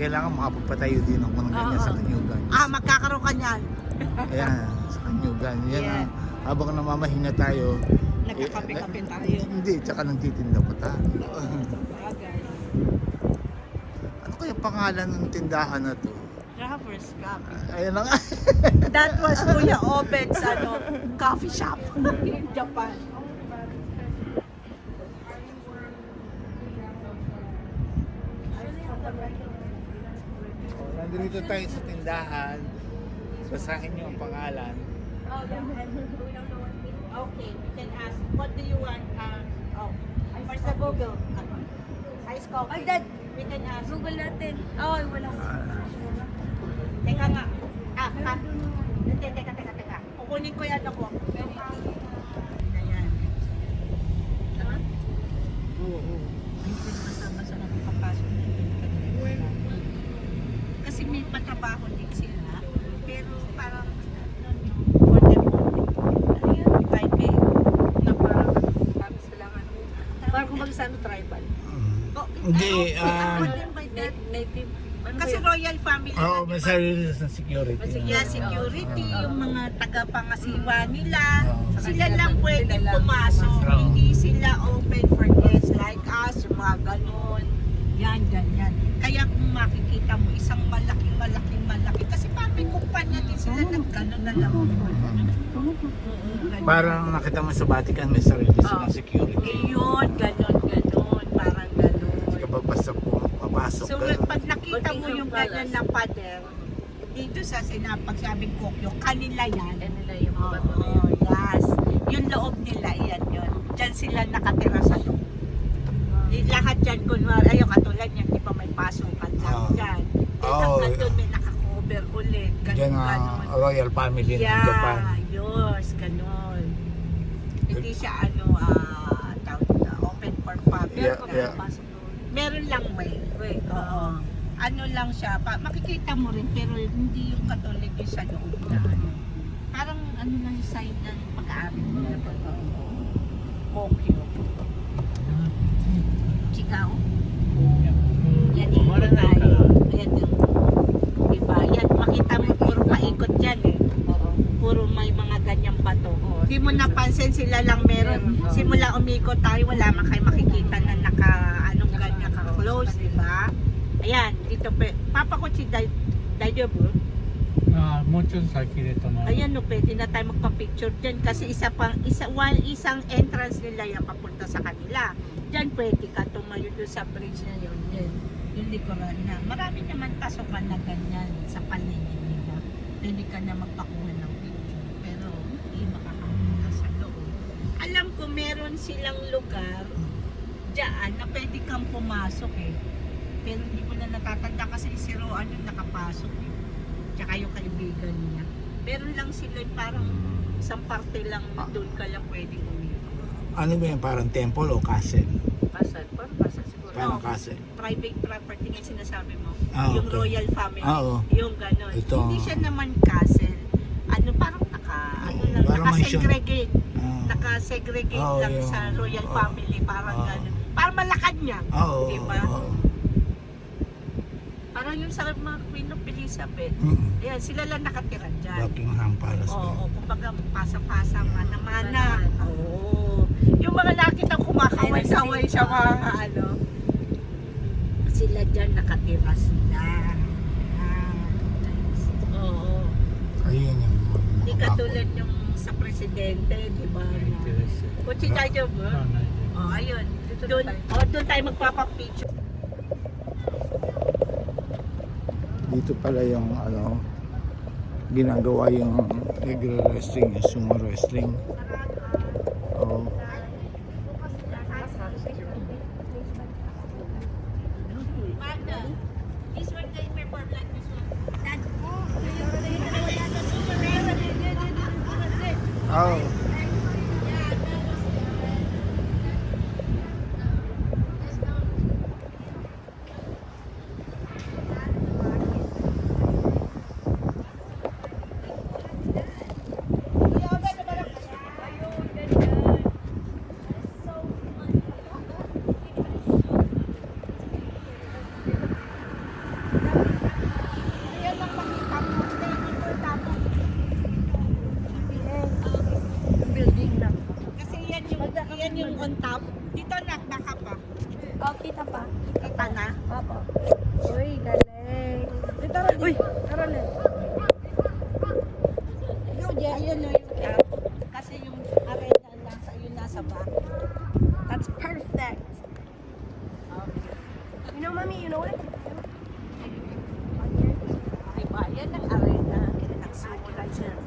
kailangan makapagpatayo din ako ng ganyan sa Kanyugan. Magkakaroon ka niyan. Ayan, sa Kanyugan. Yan Yeah. habang namamahinga tayo. Nagkakape-kape tayo. Hindi, tsaka nagtitinda pa tayo. Bagay. Ano kaya pangalan ng tindahan na to? Traverse Coffee. Ayan na nga. That was Kuya Obet's coffee shop in Japan. Nandito tayo sa tindahan. Basahin niyo ang pangalan. Okay, you can ask, what do you want? First the Google. Ice coffee. Ay, Dad, We can ask. Google natin. Ay, wala. Teka nga. Teka. Kukunin ko yan ako. Ayan. Oo. May pinasama sa nakakapasok na yun. Kasi may patrabaho din sila. Pero parang for them private na parang sila parang kumbaga sa tribal. Hindi, Native. Kasi royal family. Oo, may sarili sa security. Yeah, security, yung mga taga-pangasiwa nila, sila lang pwedeng pumasok. Hindi sila open for guests like us, yung mga ganon. Yan, ganyan. Kaya kung makikita mo, isang malaki. Kasi parang kumpanya din sila ng ganon na lang. Parang nakita mo sa Vatican, may sarili silang security. Yun, ganon. Parang ganon. Kapag papasok So, ka, pag nakita mo yung ganyan na pader, dito sa sinapag-sabing Kokyo, kanila yan. Kanila yung Oo, yes. Yung loob nila, yan yun. Diyan sila nakatira sa loob. Lahat dyan, kunwari, ayun, katulad yan, di pa may pasukan lang dyan. Hanggang doon may nakakover ulit. dyan ang royal family ng Japan. Yes, ganon. Hindi siya, open for public. Yeah. Meron lang may. Oo. Ano lang siya, makikita mo rin, pero hindi yung Catholic yung sa loob na ano. Parang ano lang yung sign ng pag-aari nila. Kokyo. Chicago. Yan yung tayo. Ayan yung, diba? Yan, makita mo, puro paikot yan eh. Puro may mga ganyang bato. Hindi mo napansin, sila lang meron. Simula umikot tayo, wala man kayo makikita na naka-close, diba? Ayan, dito Papa ko si Daijobu. もうちょっと先で止まる。 Ayan, no, pwede na tayo magpa-picture dyan kasi isang entrance nila yan papunta sa kanila. Dyan pwede ka tumayo doon sa bridge na yun. Yung likuran na. Marami naman pasokan na ganyan sa paligid nila. Pwede ka na magpakuha ng picture. Pero hindi makakapunta sa loob. Alam ko meron silang lugar dyan na pwede kang pumasok eh. Pero hindi ko na natatanda kasi si Roan yung nakapasok eh. Tsaka yung kaibigan niya. Meron lang sila parang isang parte lang doon ka lang pwedeng umikot. Ano ba yan? Parang temple o castle? Pasal siguro. Parang castle. Private property nga sinasabi mo. Okay. Yung royal family. Oo. Yung ganon. Ito. Hindi siya naman castle. Parang Parang mansion. naka-segregate. Naka-segregate lang yung- sa royal family. Parang ganon. Parang malakad niya. Oo. Diba? Parang yung sa mga Queen of Elizabeth. Ayan, sila lang nakatira dyan. Buckingham Palace. Oo, kumbaga pasa-pasa, mana-mana. Oo. Yung mga nakita kumakaway-kaway sa mga sila dyan nakatira sila. Oo. Ayun yung Hindi katulad yung sa presidente, di ba? Kutsi tayo ba? Oo, ayun. Doon tayo magpapapicture. Dito pala yung ginagawa yung wrestling, yung sumo wrestling. Oh. Oh. Yan yung on top. Dito baka pa. Oh, kita pa. Kita na. Opo. Uy, galing. Uy, Caroline. Ayun no yung top. Kasi yung arena nasa back. That's perfect. You know, Mommy, you know what? Diba? Yan ang arena. Nagsimula dyan.